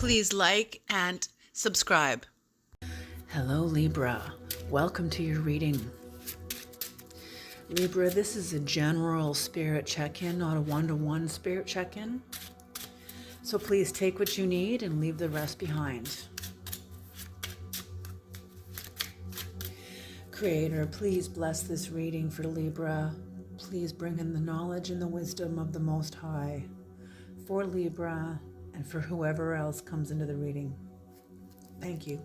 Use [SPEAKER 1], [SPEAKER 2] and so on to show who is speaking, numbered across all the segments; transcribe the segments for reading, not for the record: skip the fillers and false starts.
[SPEAKER 1] please like and subscribe.
[SPEAKER 2] Hello, Libra. Welcome to your reading. Libra, this is a general spirit check-in, not a one-to-one spirit check-in. So please take what you need and leave the rest behind. Creator, please bless this reading for Libra. Please bring in the knowledge and the wisdom of the Most High for Libra and for whoever else comes into the reading. Thank you.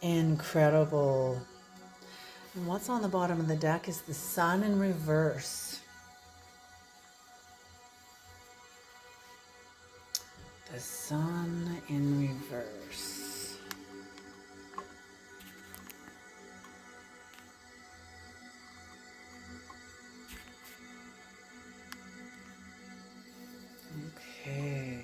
[SPEAKER 2] Incredible. And what's on the bottom of the deck is the Sun in reverse. The Sun in reverse. Okay.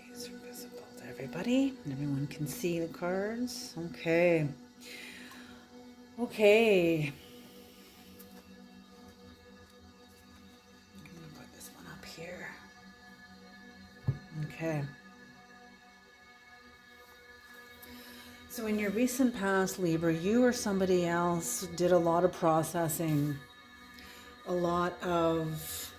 [SPEAKER 2] These are visible to everybody. Everyone can see the cards. Okay. Okay. I'm going to put this one up here. Okay. So in your recent past, Libra, you or somebody else did a lot of processing, a lot of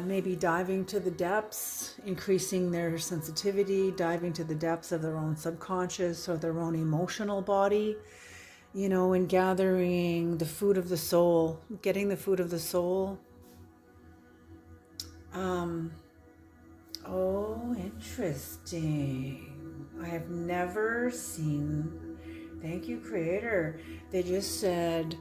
[SPEAKER 2] maybe diving to the depths, increasing their sensitivity, diving to the depths of their own subconscious or their own emotional body, you know, and gathering the food of the soul, getting the food of the soul. Oh, interesting. I have never seen, thank you, Creator. They just said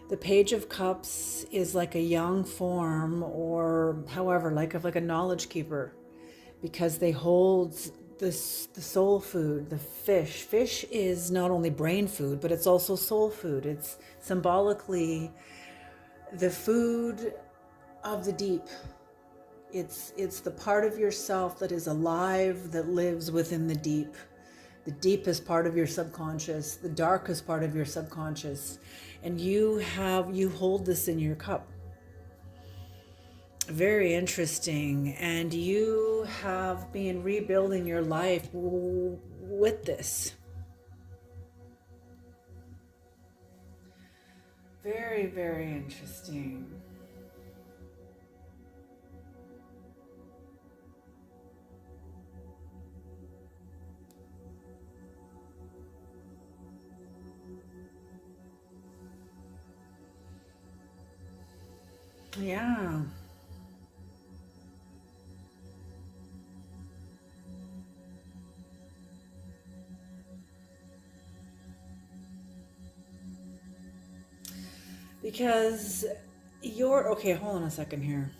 [SPEAKER 2] the Page of Cups is like a young form, or however, like a knowledge keeper, because they hold the soul food, the fish. Fish is not only brain food, but it's also soul food. It's symbolically the food of the deep. It's the part of yourself that is alive, that lives within the deep. The deepest part of your subconscious, the darkest part of your subconscious. And you hold this in your cup. Very interesting. And you have been rebuilding your life with this. Very, very interesting. Yeah. Because okay, hold on a second here.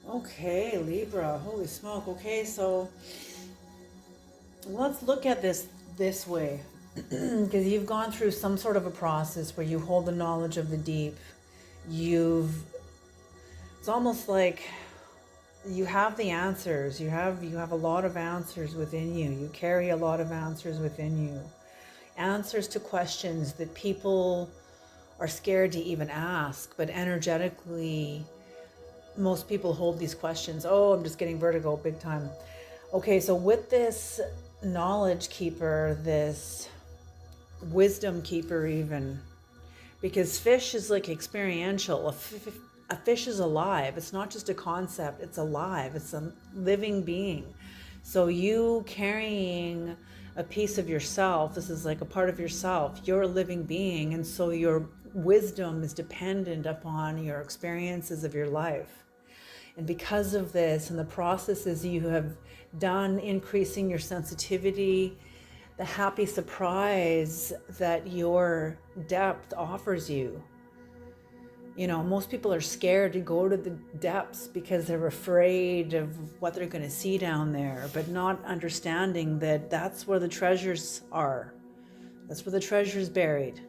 [SPEAKER 2] Okay, Libra, holy smoke. Okay, so let's look at this way. Because you've gone through some sort of a process where you hold the knowledge of the deep. It's almost like you have the answers. You have a lot of answers within you. You carry a lot of answers within you. Answers to questions that people are scared to even ask, but energetically, most people hold these questions. Oh, I'm just getting vertigo big time. Okay, so with this knowledge keeper, this wisdom keeper, even, because fish is like experiential. A fish is alive. It's not just a concept, it's alive, it's a living being. So you carrying a piece of yourself, this is like a part of yourself, you're a living being, and so your wisdom is dependent upon your experiences of your life. And because of this and the processes you have done, increasing your sensitivity, the happy surprise that your depth offers you. You know, most people are scared to go to the depths because they're afraid of what they're going to see down there, but not understanding that that's where the treasures are. That's where the treasure is buried.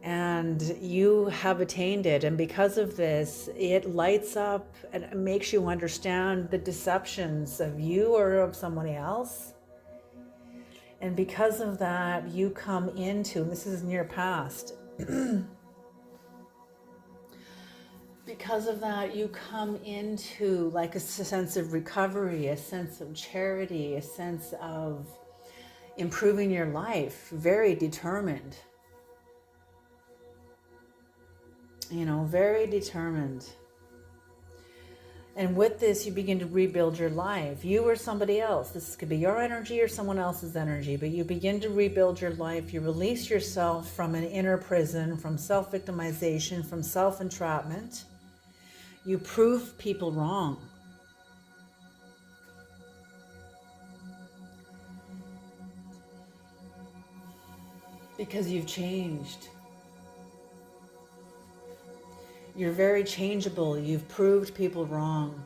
[SPEAKER 2] And you have attained it. And because of this, it lights up and makes you understand the deceptions of you or of somebody else. And because of that, you come into, and this is in your past, because of that, you come into like a sense of recovery, a sense of charity, a sense of improving your life, very determined. You know, very determined. And with this, you begin to rebuild your life. You or somebody else. This could be your energy or someone else's energy, but you begin to rebuild your life. You release yourself from an inner prison, from self-victimization, from self-entrapment. You prove people wrong. Because you've changed. You're very changeable. You've proved people wrong.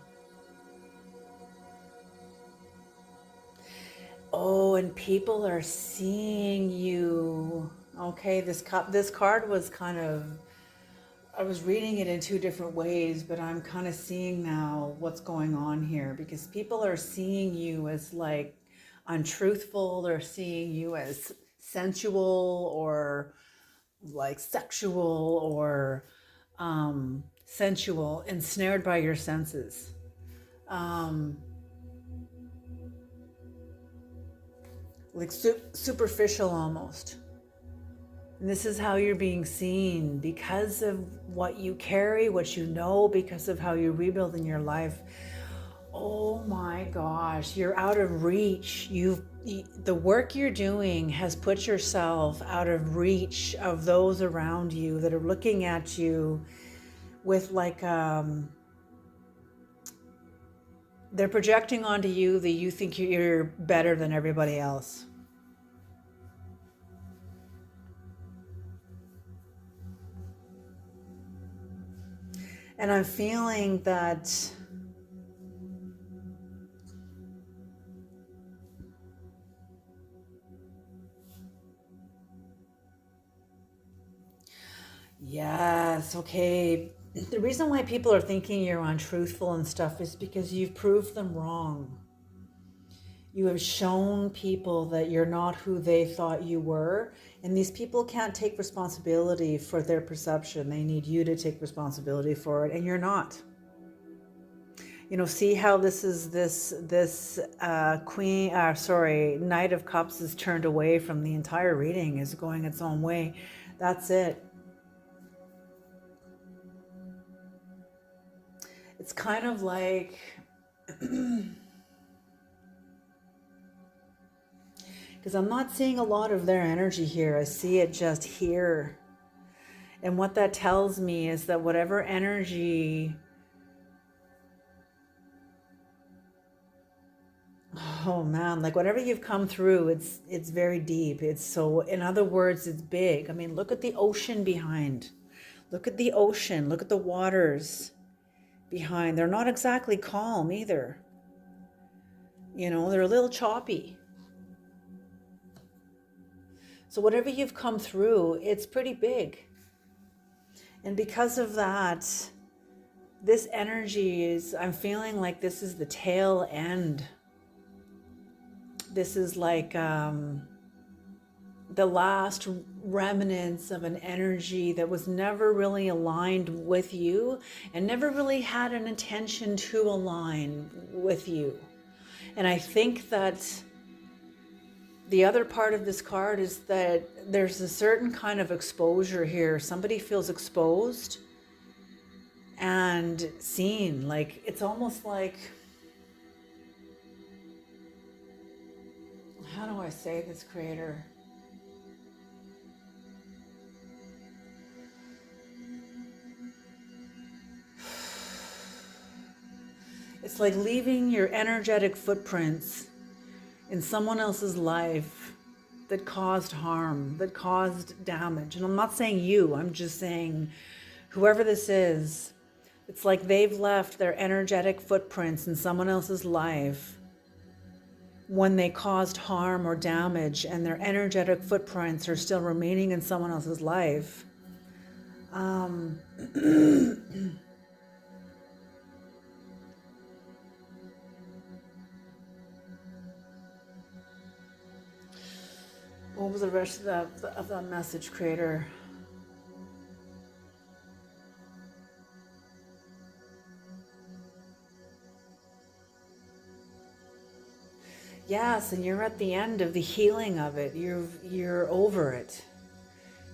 [SPEAKER 2] Oh, and people are seeing you. Okay, this card was kind of, I was reading it in two different ways, but I'm kind of seeing now what's going on here, because people are seeing you as like untruthful. They're seeing you as sensual or like sexual or sensual, ensnared by your senses. Like superficial almost. And this is how you're being seen because of what you carry, what you know, because of how you're rebuilding your life. Oh my gosh, you're out of reach. The work you're doing has put yourself out of reach of those around you that are looking at you with like they're projecting onto you that you think you're better than everybody else. And I'm feeling that yes, okay. The reason why people are thinking you're untruthful and stuff is because you've proved them wrong. You have shown people that you're not who they thought you were, and these people can't take responsibility for their perception. They need you to take responsibility for it, and you're not. You know, see how this is this Knight of Cups is turned away from the entire reading, is going its own way. That's it. It's kind of like because I'm not seeing a lot of their energy here. I see it just here. And what that tells me is that whatever energy, oh man, like whatever you've come through, it's very deep. It's so, in other words, it's big. I mean, look at the ocean behind. Look at the ocean. Look at the waters behind. They're not exactly calm either. You know, they're a little choppy. So whatever you've come through, it's pretty big. And because of that, this energy is, I'm feeling like this is the tail end. This is like the last remnants of an energy that was never really aligned with you and never really had an intention to align with you. And I think that the other part of this card is that there's a certain kind of exposure here. Somebody feels exposed and seen. Like, it's almost like, how do I say this, Creator? It's like leaving your energetic footprints in someone else's life that caused harm, that caused damage. And I'm not saying you, I'm just saying whoever this is, it's like they've left their energetic footprints in someone else's life when they caused harm or damage, and their energetic footprints are still remaining in someone else's life. What was the rest of that message, Creator? Yes, and you're at the end of the healing of it. You're over it.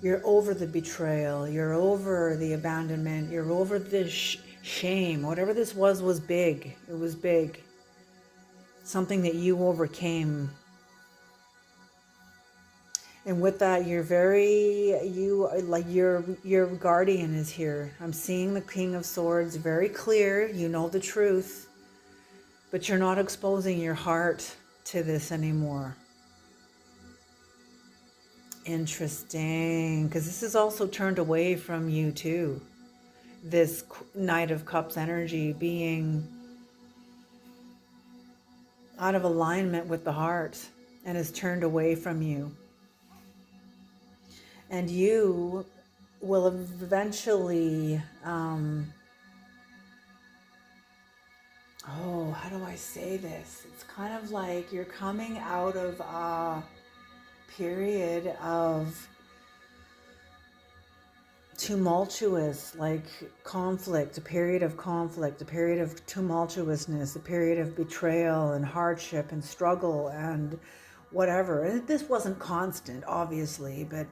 [SPEAKER 2] You're over the betrayal. You're over the abandonment. You're over the shame. Whatever this was big. It was big. Something that you overcame. And with that, your guardian is here. I'm seeing the King of Swords very clear. You know the truth, but you're not exposing your heart to this anymore. Interesting, because this is also turned away from you too. This Knight of Cups energy being out of alignment with the heart and is turned away from you. And you will eventually, how do I say this? It's kind of like you're coming out of a period of tumultuous, like conflict, a period of conflict, a period of tumultuousness, a period of betrayal and hardship and struggle and whatever. And this wasn't constant, obviously, but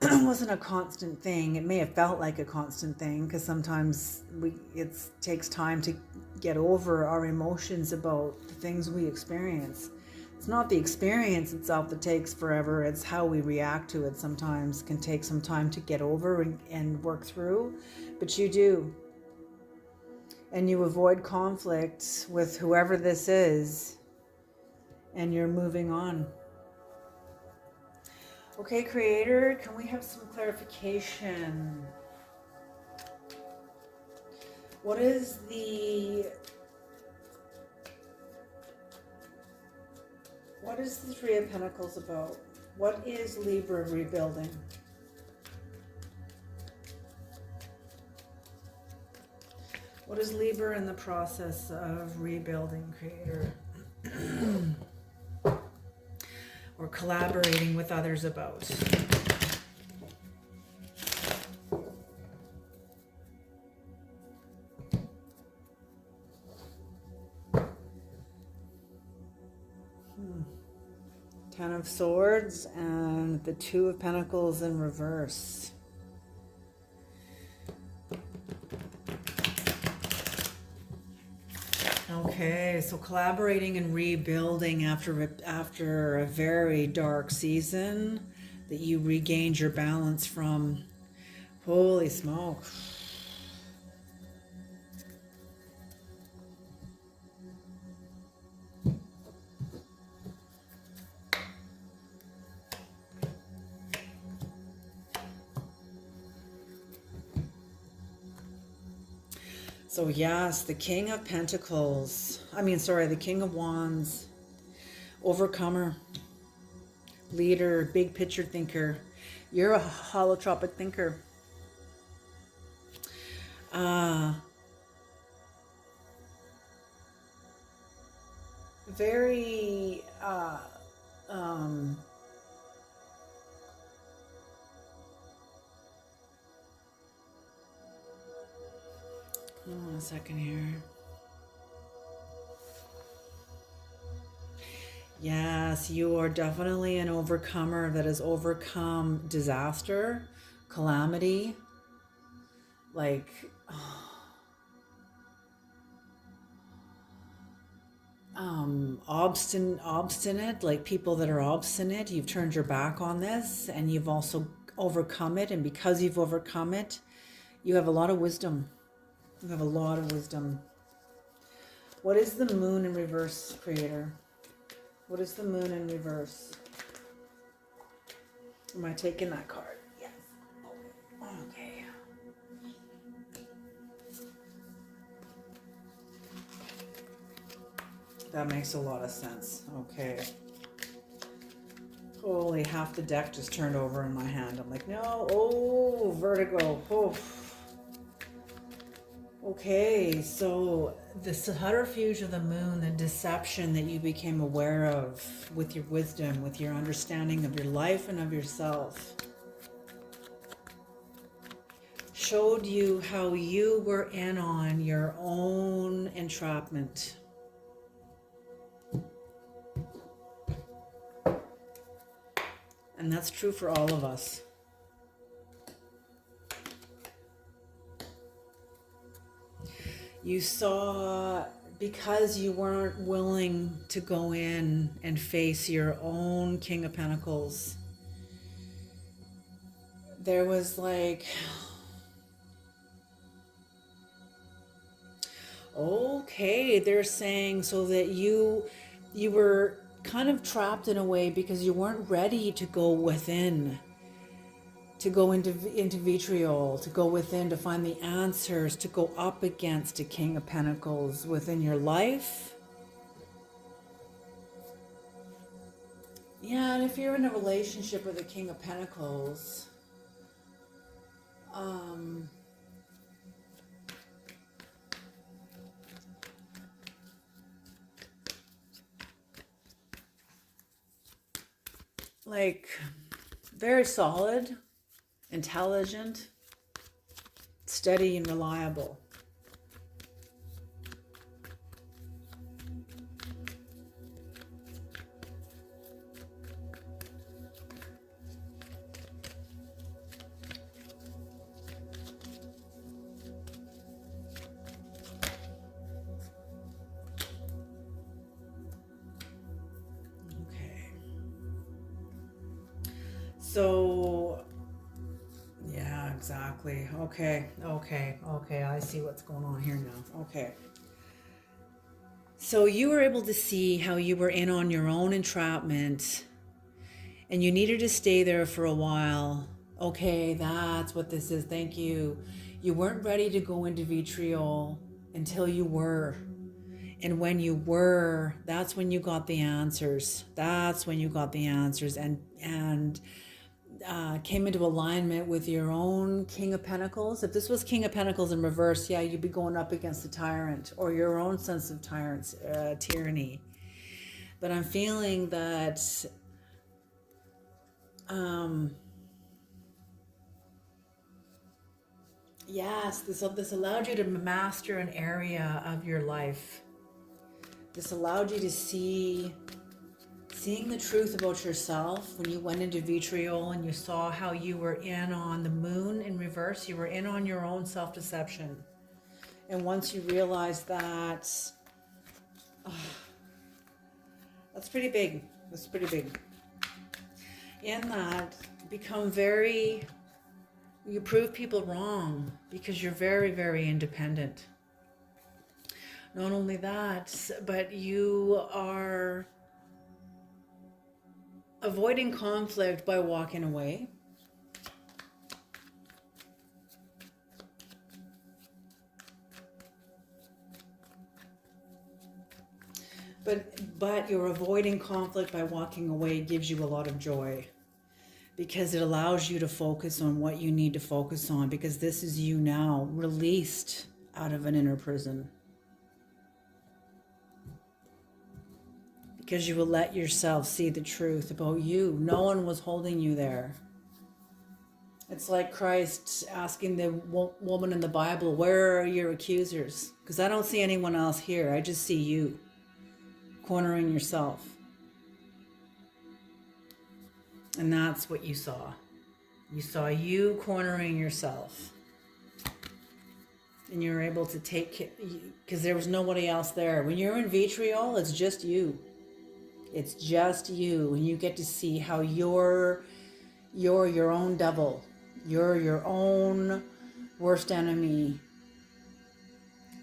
[SPEAKER 2] it wasn't a constant thing. It may have felt like a constant thing because sometimes it takes time to get over our emotions about the things we experience. It's not the experience itself that takes forever. It's how we react to it sometimes can take some time to get over and work through, but you do. And you avoid conflict with whoever this is, and you're moving on. Okay, Creator, can we have some clarification? What is the Three of Pentacles about? What is Libra rebuilding? What is Libra in the process of rebuilding, Creator? Or collaborating with others about? Ten of Swords and the Two of Pentacles in reverse. Okay, so collaborating and rebuilding after a very dark season that you regained your balance from. Holy smoke. So yes, the King of Pentacles, the King of Wands, overcomer, leader, big picture thinker. You're a holotropic thinker. Very Hold on a second here. Yes, you are definitely an overcomer that has overcome disaster, calamity, like obstinate, like people that are obstinate. You've turned your back on this and you've also overcome it. And because you've overcome it, you have a lot of wisdom. You have a lot of wisdom. What is the moon in reverse, Creator? What is the moon in reverse? Am I taking that card? Yes. Okay. That makes a lot of sense. Okay. Holy, half the deck just turned over in my hand. I'm like, no. Oh, vertigo. Oh. Okay, so the subterfuge of the moon, the deception that you became aware of with your wisdom, with your understanding of your life and of yourself, showed you how you were in on your own entrapment. And that's true for all of us. You saw, because you weren't willing to go in and face your own King of Pentacles, there was like, okay, they're saying so that you were kind of trapped in a way because you weren't ready to go within, to go into vitriol, to go within, to find the answers, to go up against a King of Pentacles within your life. Yeah, and if you're in a relationship with a King of Pentacles, like very solid, intelligent, steady, and reliable. So, yeah, exactly. Okay. I see what's going on here now. Okay. So you were able to see how you were in on your own entrapment and you needed to stay there for a while. Okay, that's what this is. Thank you. You weren't ready to go into vitriol until you were. And when you were, that's when you got the answers. That's when you got the answers and came into alignment with your own King of Pentacles. If this was King of Pentacles in reverse, yeah, you'd be going up against the tyrant or your own sense of tyranny. But I'm feeling that yes, this allowed you to master an area of your life. This allowed you to seeing the truth about yourself when you went into vitriol and you saw how you were in on the moon in reverse. You were in on your own self-deception. And once you realize that, that's pretty big. That's pretty big. In that, you prove people wrong because you're very, very independent. Not only that, but you are avoiding conflict by walking away. But you're avoiding conflict by walking away gives you a lot of joy because it allows you to focus on what you need to focus on, because this is you now released out of an inner prison. Because you will let yourself see the truth about you. No one was holding you there. It's like Christ asking the woman in the Bible, where are your accusers? Because I don't see anyone else here. I just see you cornering yourself. And that's what you saw. You saw you cornering yourself. And you're able to take it, because there was nobody else there. When you're in vitriol, it's just you. It's just you. And you get to see how you're your own devil. You're your own worst enemy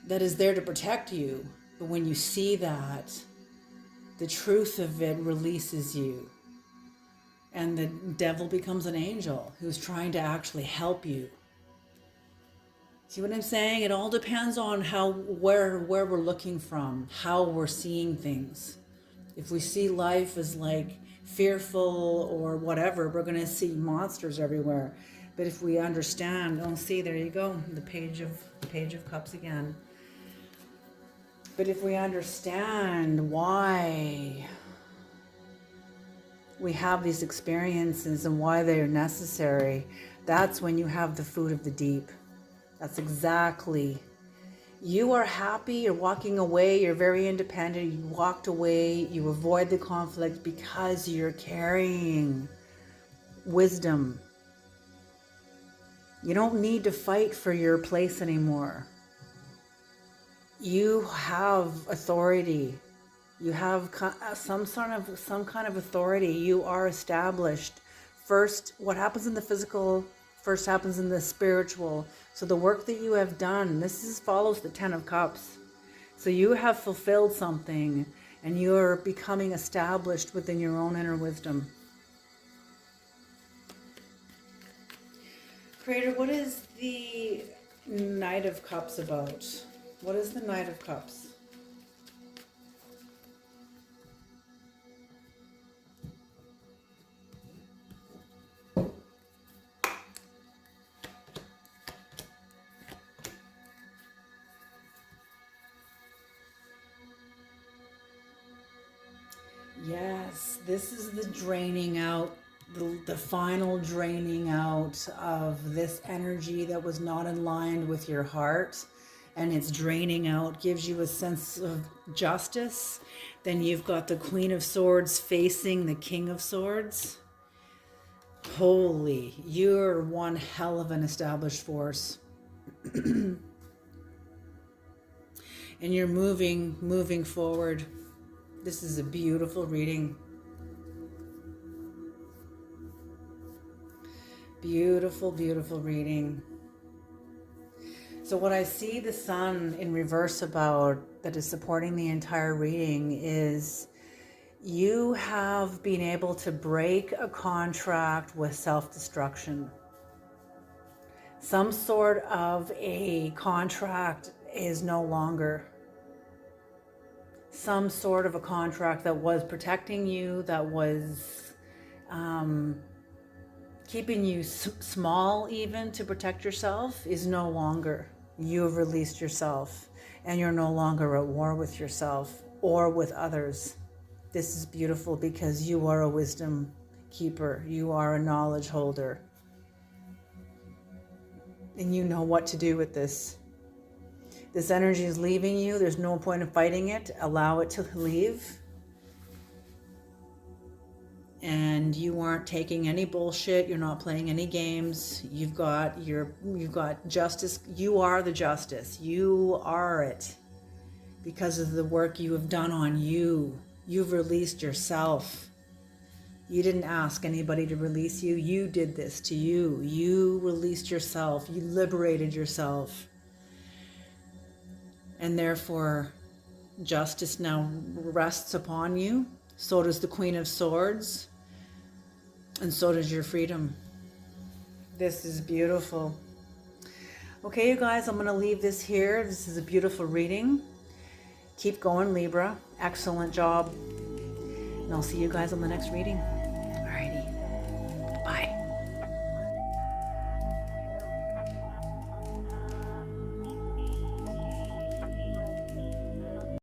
[SPEAKER 2] that is there to protect you. But when you see that, the truth of it releases you. And the devil becomes an angel who's trying to actually help you. See what I'm saying? It all depends on where we're looking from, how we're seeing things. If we see life as like fearful or whatever, we're going to see monsters everywhere. But if we understand, oh, see, there you go, the page of cups again. But if we understand why we have these experiences and why they are necessary, that's when you have the food of the deep. That's exactly. You are happy, you're walking away, you're very independent, you walked away, you avoid the conflict because you're carrying wisdom. You don't need to fight for your place anymore. You have authority. You have some kind of authority. You are established. First, what happens in the physical first happens in the spiritual. So the work that you have done, follows the 10 of Cups. So you have fulfilled something and you're becoming established within your own inner wisdom. Creator, what is the Knight of Cups about? What is the Knight of Cups? Yes, this is the draining out, the final draining out of this energy that was not aligned with your heart, and it's draining out, gives you a sense of justice. Then you've got the Queen of Swords facing the King of Swords. Holy, you're one hell of an established force. And you're moving forward. This is a beautiful reading. Beautiful, beautiful reading. So what I see the Sun in reverse about that is supporting the entire reading is you have been able to break a contract with self-destruction. Some sort of a contract is no longer. Some sort of a contract that was protecting you, that was keeping you small even to protect yourself, is no longer. You have released yourself and you're no longer at war with yourself or with others. This is beautiful because you are a wisdom keeper. You are a knowledge holder. And you know what to do with this. This energy is leaving you. There's no point in fighting it. Allow it to leave. And you aren't taking any bullshit. You're not playing any games. You've got justice. You are the justice. You are it. Because of the work you have done on you. You've released yourself. You didn't ask anybody to release you. You did this to you. You released yourself. You liberated yourself. And therefore, justice now rests upon you. So does the Queen of Swords. And so does your freedom. This is beautiful. Okay, you guys, I'm going to leave this here. This is a beautiful reading. Keep going, Libra. Excellent job. And I'll see you guys on the next reading.